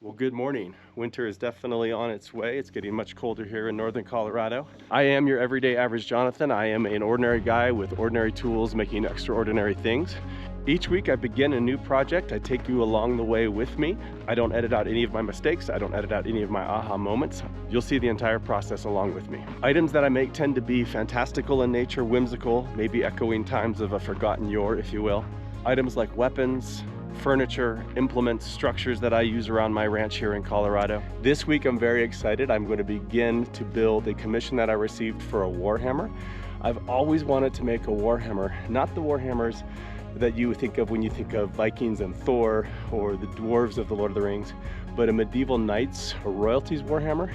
Well, good morning. Winter is definitely on its way. It's getting much colder here in northern Colorado. I am your everyday average Jonathan. I am an ordinary guy with ordinary tools making extraordinary things. Each week I begin a new project. I take you along the way with me. I don't edit out any of my mistakes. I don't edit out any of my aha moments. You'll see the entire process along with me. Items that I make tend to be fantastical in nature, whimsical, maybe echoing times of a forgotten yore, if you will. Items like weapons, furniture, implements, structures that I use around my ranch here in Colorado. This week I'm very excited. I'm going to begin to build a commission that I received for a warhammer. I've always wanted to make a warhammer, not the warhammers that you think of when you think of Vikings and Thor or the dwarves of the Lord of the Rings, but a medieval knights or royalties warhammer.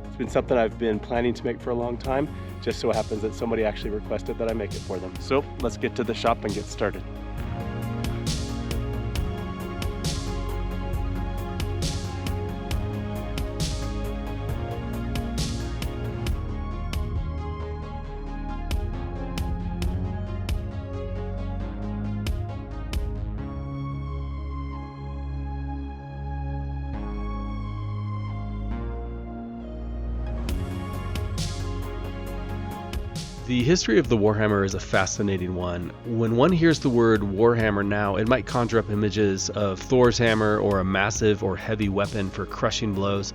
It's been something I've been planning to make for a long time. Just so happens that somebody actually requested that I make it for them. So let's get to the shop and get started. The history of the Warhammer is a fascinating one. When one hears the word Warhammer now, it might conjure up images of Thor's hammer or a massive or heavy weapon for crushing blows.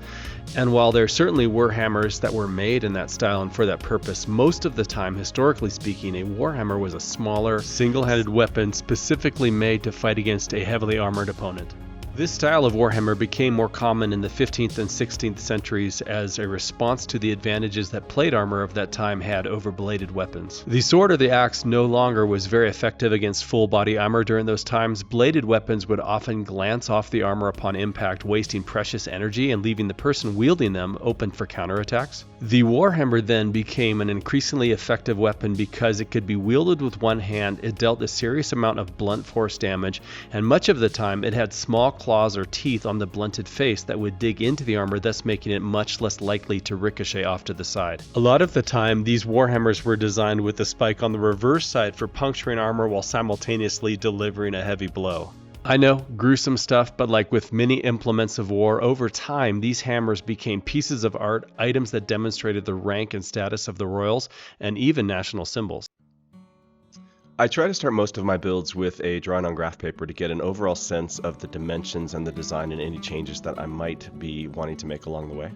And while there certainly were hammers that were made in that style and for that purpose, most of the time, historically speaking, a Warhammer was a smaller, single-handed weapon specifically made to fight against a heavily armored opponent. This style of warhammer became more common in the 15th and 16th centuries as a response to the advantages that plate armor of that time had over bladed weapons. The sword or the axe no longer was very effective against full body armor during those times. Bladed weapons would often glance off the armor upon impact, wasting precious energy and leaving the person wielding them open for counterattacks. The warhammer then became an increasingly effective weapon because it could be wielded with one hand, it dealt a serious amount of blunt force damage, and much of the time it had small claws or teeth on the blunted face that would dig into the armor, thus making it much less likely to ricochet off to the side. A lot of the time, these warhammers were designed with the spike on the reverse side for puncturing armor while simultaneously delivering a heavy blow. I know, gruesome stuff, but like with many implements of war, over time these hammers became pieces of art, items that demonstrated the rank and status of the royals, and even national symbols. I try to start most of my builds with a drawing on graph paper to get an overall sense of the dimensions and the design and any changes that I might be wanting to make along the way.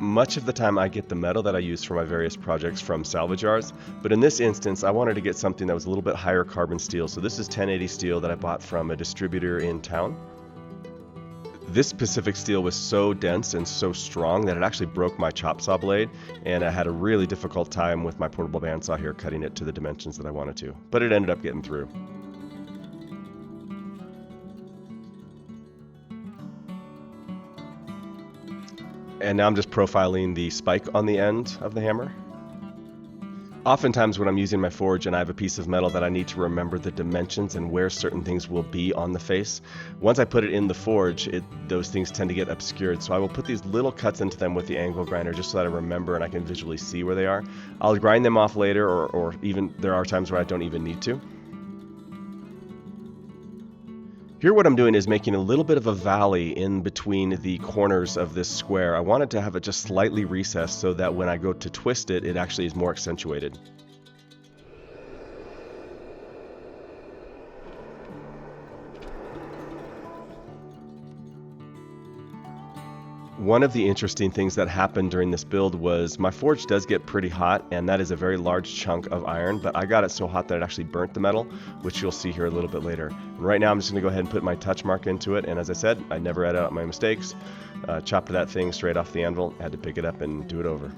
Much of the time I get the metal that I use for my various projects from salvage yards, but in this instance I wanted to get something that was a little bit higher carbon steel. So this is 1080 steel that I bought from a distributor in town. This specific steel was so dense and so strong that it actually broke my chop saw blade, and I had a really difficult time with my portable bandsaw here cutting it to the dimensions that I wanted to, but it ended up getting through. And now I'm just profiling the spike on the end of the hammer. Oftentimes when I'm using my forge and I have a piece of metal that I need to remember the dimensions and where certain things will be on the face, once I put it in the forge, those things tend to get obscured. So I will put these little cuts into them with the angle grinder just so that I remember and I can visually see where they are. I'll grind them off later, or even there are times where I don't even need to. Here what I'm doing is making a little bit of a valley in between the corners of this square. I wanted to have it just slightly recessed so that when I go to twist it, it actually is more accentuated. One of the interesting things that happened during this build was my forge does get pretty hot, and that is a very large chunk of iron, but I got it so hot that it actually burnt the metal, which you'll see here a little bit later. And right now I'm just going to go ahead and put my touch mark into it, and as I said, I never edit out my mistakes. Chopped that thing straight off the anvil, had to pick it up and do it over.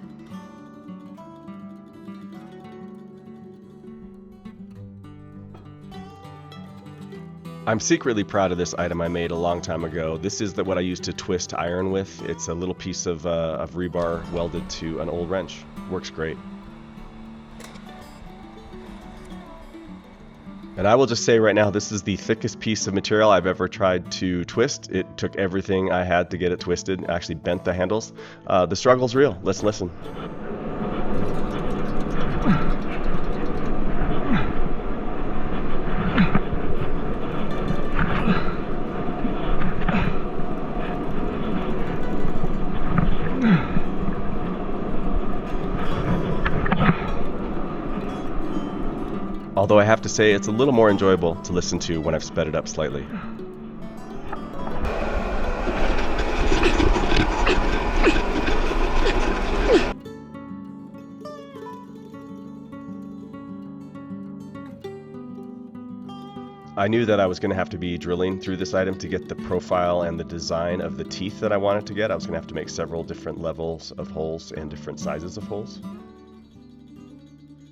I'm secretly proud of this item I made a long time ago. This is what I used to twist iron with. It's a little piece of rebar welded to an old wrench. Works great. And I will just say right now, this is the thickest piece of material I've ever tried to twist. It took everything I had to get it twisted. I actually bent the handles. The struggle's real. Let's listen. Although I have to say it's a little more enjoyable to listen to when I've sped it up slightly. I knew that I was going to have to be drilling through this item to get the profile and the design of the teeth that I wanted to get. I was going to have to make several different levels of holes and different sizes of holes.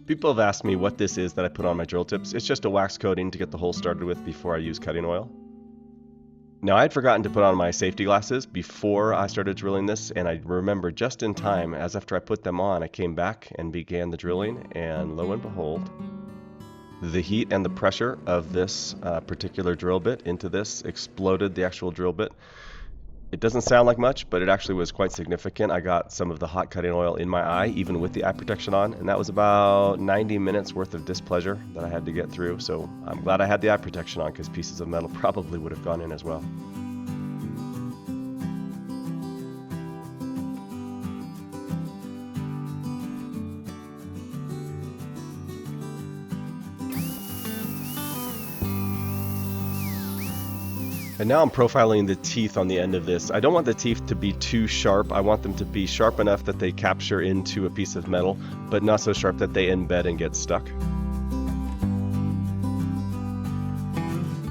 People have asked me what this is that I put on my drill tips. It's just a wax coating to get the hole started with before I use cutting oil. Now, I had forgotten to put on my safety glasses before I started drilling this, and I remember just in time, as after I put them on, I came back and began the drilling, and lo and behold, the heat and the pressure of this particular drill bit into this exploded the actual drill bit. It doesn't sound like much, but it actually was quite significant. I got some of the hot cutting oil in my eye, even with the eye protection on, and that was about 90 minutes worth of displeasure that I had to get through. So I'm glad I had the eye protection on, because pieces of metal probably would have gone in as well. And now I'm profiling the teeth on the end of this. I don't want the teeth to be too sharp. I want them to be sharp enough that they capture into a piece of metal, but not so sharp that they embed and get stuck.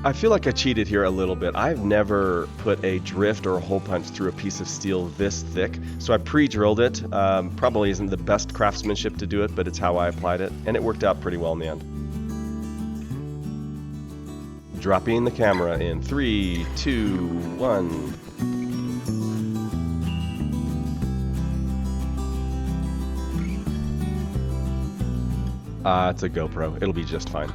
I feel like I cheated here a little bit. I've never put a drift or a hole punch through a piece of steel this thick, so I pre-drilled it. Probably isn't the best craftsmanship to do it, but it's how I applied it, and it worked out pretty well in the end. Dropping the camera in 3, 2, 1. It's a GoPro. It'll be just fine.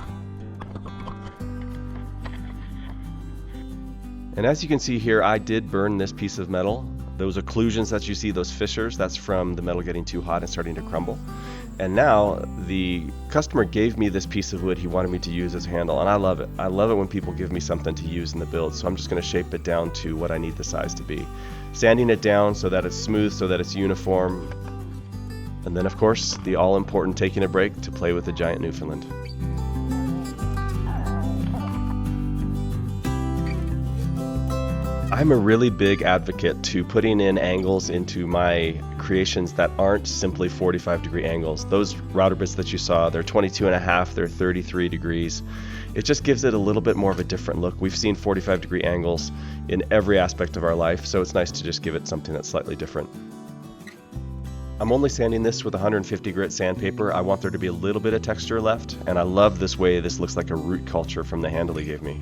And as you can see here, I did burn this piece of metal. Those occlusions that you see, those fissures, that's from the metal getting too hot and starting to crumble. And now the customer gave me this piece of wood he wanted me to use as a handle, and I love it. I love it when people give me something to use in the build, so I'm just going to shape it down to what I need the size to be. Sanding it down so that it's smooth, so that it's uniform. And then, of course, the all-important taking a break to play with the giant Newfoundland. I'm a really big advocate to putting in angles into my creations that aren't simply 45-degree angles. Those router bits that you saw, they're 22.5, they're 33 degrees. It just gives it a little bit more of a different look. We've seen 45-degree angles in every aspect of our life, so it's nice to just give it something that's slightly different. I'm only sanding this with 150 grit sandpaper. I want there to be a little bit of texture left, and I love this way this looks like a root culture from the handle he gave me.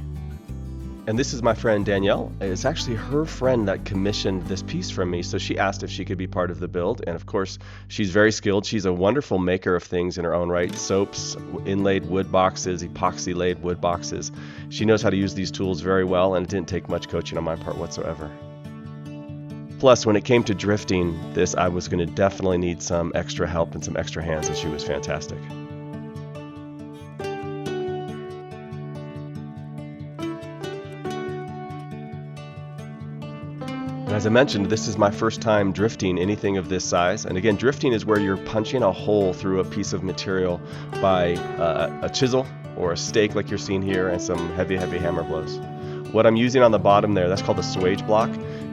And this is my friend Danielle. It's actually her friend that commissioned this piece from me, so she asked if she could be part of the build, and of course she's very skilled. She's a wonderful maker of things in her own right. Soaps, inlaid wood boxes, epoxy laid wood boxes. She knows how to use these tools very well, and it didn't take much coaching on my part whatsoever. Plus, when it came to drifting this, I was going to definitely need some extra help and some extra hands, and she was fantastic. And as I mentioned, this is my first time drifting anything of this size. And again, drifting is where you're punching a hole through a piece of material by a chisel or a stake like you're seeing here, and some heavy hammer blows. What I'm using on the bottom there, that's called a swage block.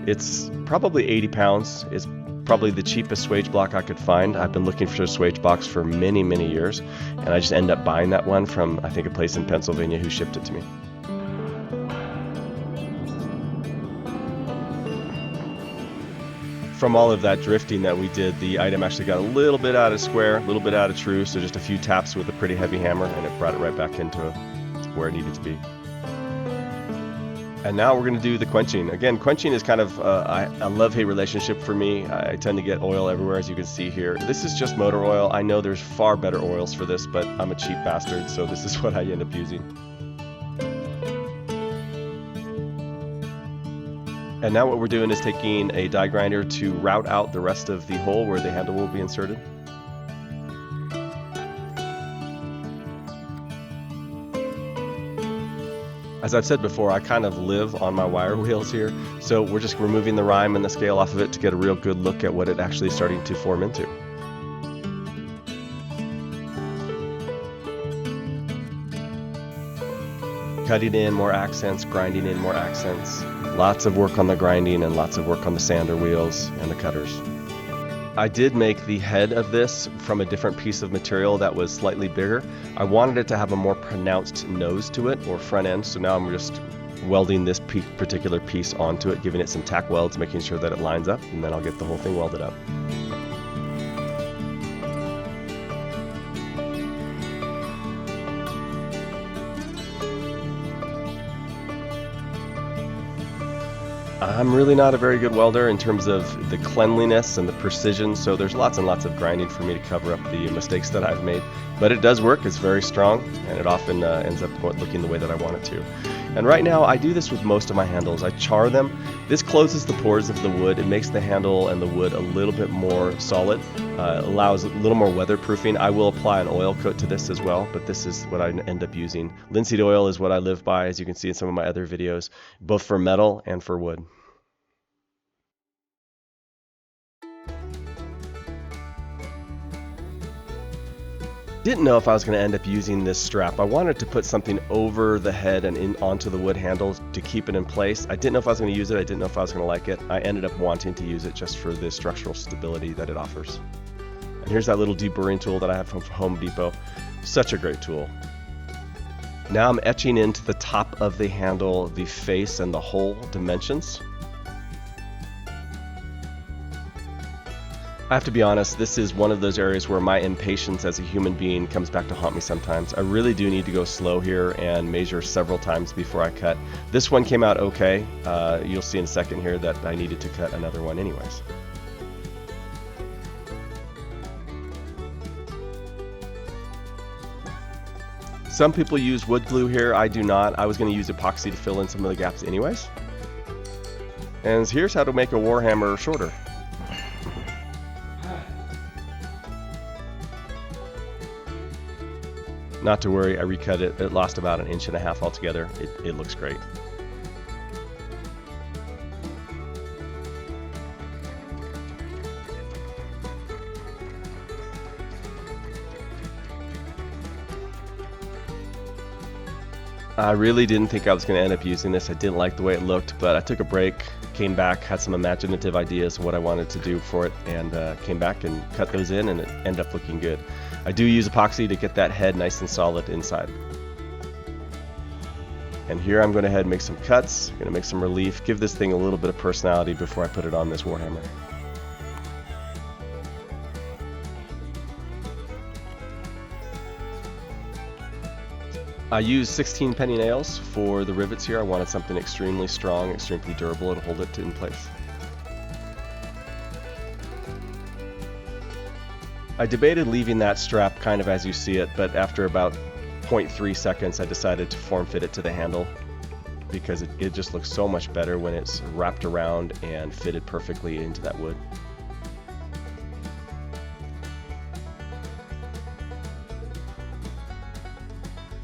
It's probably 80 pounds. It's probably the cheapest swage block I could find. I've been looking for a swage box for many years, and I just end up buying that one from, I think, a place in Pennsylvania who shipped it to me. From all of that drifting that we did, the item actually got a little bit out of square, a little bit out of true, so just a few taps with a pretty heavy hammer, and it brought it right back into where it needed to be. And now we're going to do the quenching. Again, quenching is kind of a love-hate relationship for me. I tend to get oil everywhere, as you can see here. This is just motor oil. I know there's far better oils for this, but I'm a cheap bastard, so this is what I end up using. And now what we're doing is taking a die grinder to route out the rest of the hole where the handle will be inserted. As I've said before, I kind of live on my wire wheels here, so we're just removing the rime and the scale off of it to get a real good look at what it actually is starting to form into. Cutting in more accents, grinding in more accents. Lots of work on the grinding and lots of work on the sander wheels and the cutters. I did make the head of this from a different piece of material that was slightly bigger. I wanted it to have a more pronounced nose to it, or front end, so now I'm just welding this particular piece onto it, giving it some tack welds, making sure that it lines up, and then I'll get the whole thing welded up. I'm really not a very good welder in terms of the cleanliness and the precision, so there's lots and lots of grinding for me to cover up the mistakes that I've made. But it does work, it's very strong, and it often ends up looking the way that I want it to. And right now I do this with most of my handles. I char them. This closes the pores of the wood. It makes the handle and the wood a little bit more solid, allows a little more weatherproofing. I will apply an oil coat to this as well, but this is what I end up using. Linseed oil is what I live by, as you can see in some of my other videos, both for metal and for wood. Didn't know if I was going to end up using this strap. I wanted to put something over the head and onto the wood handles to keep it in place. I didn't know if I was going to use it. I didn't know if I was going to like it. I ended up wanting to use it just for the structural stability that it offers. And here's that little deburring tool that I have from Home Depot. Such a great tool. Now I'm etching into the top of the handle the face and the hole dimensions. I have to be honest, this is one of those areas where my impatience as a human being comes back to haunt me sometimes. I really do need to go slow here and measure several times before I cut. This one came out okay. You'll see in a second here that I needed to cut another one anyways. Some people use wood glue here. I do not. I was going to use epoxy to fill in some of the gaps anyways. And here's how to make a Warhammer shorter. Not to worry, I recut it. It lost about 1.5 inches altogether. It looks great. I really didn't think I was going to end up using this. I didn't like the way it looked, but I took a break, came back, had some imaginative ideas of what I wanted to do for it, and came back and cut those in, and it ended up looking good. I do use epoxy to get that head nice and solid inside. And here I'm going to head and make some cuts, going to make some relief, give this thing a little bit of personality before I put it on this Warhammer. I used 16 penny nails for the rivets here. I wanted something extremely strong, extremely durable to hold it in place. I debated leaving that strap kind of as you see it, but after about 0.3 seconds I decided to form fit it to the handle because it just looks so much better when it's wrapped around and fitted perfectly into that wood.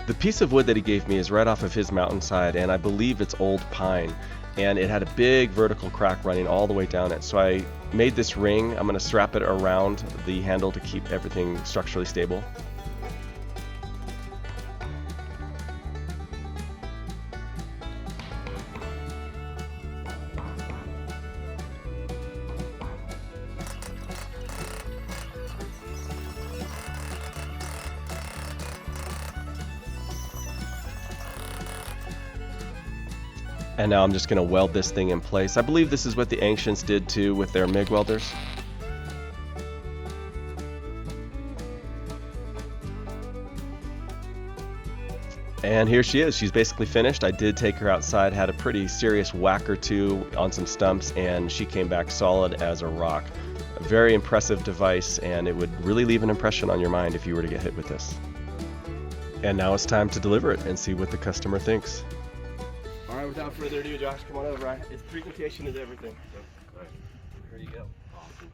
The piece of wood that he gave me is right off of his mountainside, and I believe it's old pine, and it had a big vertical crack running all the way down it. So I made this ring. I'm going to strap it around the handle to keep everything structurally stable. And now I'm just going to weld this thing in place. I believe this is what the ancients did too with their MIG welders. And here she is. She's basically finished. I did take her outside, had a pretty serious whack or two on some stumps, and she came back solid as a rock. A very impressive device, and it would really leave an impression on your mind if you were to get hit with this. And now it's time to deliver it and see what the customer thinks. All right, without further ado, Josh, come on over. It's presentation is everything. So, all right, here you go. Awesome.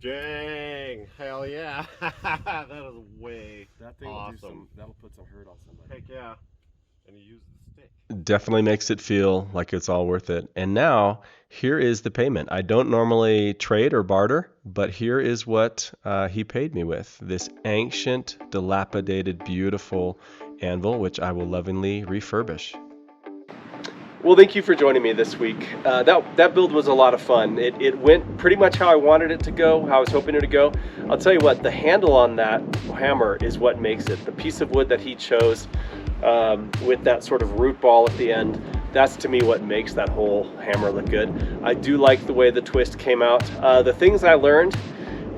Dang! Hell yeah! That is way That thing awesome. that'll put some hurt on somebody. Heck yeah! and you use the stick. Definitely makes it feel like it's all worth it. And now here is the payment. I don't normally trade or barter, but here is what he paid me with. This ancient, dilapidated, beautiful anvil, which I will lovingly refurbish. Well, thank you for joining me this week. That build was a lot of fun. It went pretty much how I wanted it to go, how I was hoping it to go. I'll tell you what, the handle on that hammer is what makes it. The piece of wood that he chose with that sort of root ball at the end, that's to me what makes that whole hammer look good. I do like the way the twist came out. The things I learned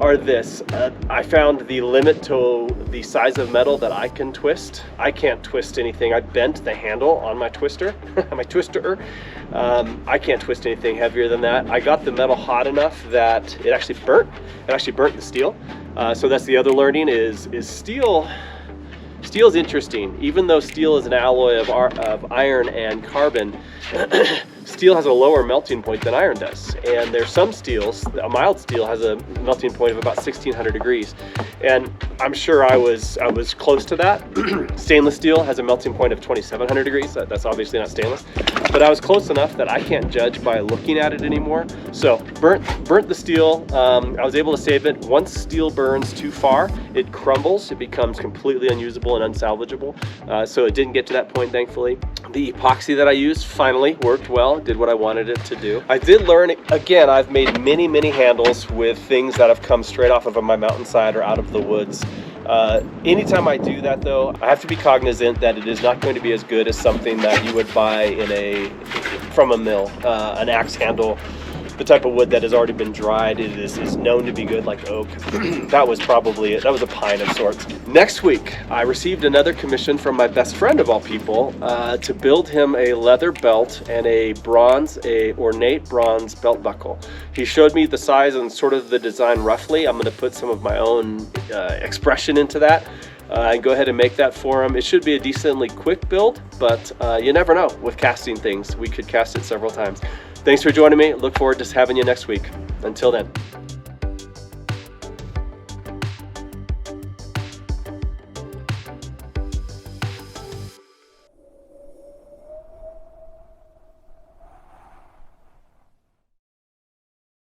are this. I found the limit to the size of metal that I can twist. I can't twist anything. I bent the handle on my twister, my twister. I can't twist anything heavier than that. I got the metal hot enough that it actually burnt. It actually burnt the steel. So that's the other learning is steel. Steel's interesting. Even though steel is an alloy of iron and carbon, steel has a lower melting point than iron does. And there's some steels, a mild steel has a melting point of about 1600 degrees. And I'm sure I was close to that. Stainless steel has a melting point of 2700 degrees. That's obviously not stainless. But I was close enough that I can't judge by looking at it anymore. So burnt the steel. I was able to save it. Once steel burns too far, it crumbles. It becomes completely unusable and unsalvageable. So it didn't get to that point, thankfully. The epoxy that I used finally worked well, did what I wanted it to do. I did learn, again, I've made many handles with things that have come straight off of my mountainside or out of the woods. Anytime I do that though, I have to be cognizant that it is not going to be as good as something that you would buy from a mill, an axe handle. The type of wood that has already been dried, it is known to be good, like oak. That was a pine of sorts. Next week, I received another commission from my best friend of all people to build him a leather belt and a ornate bronze belt buckle. He showed me the size and sort of the design roughly. I'm going to put some of my own expression into that. And go ahead and make that for him. It should be a decently quick build, but you never know with casting things. We could cast it several times. Thanks for joining me. Look forward to having you next week. Until then.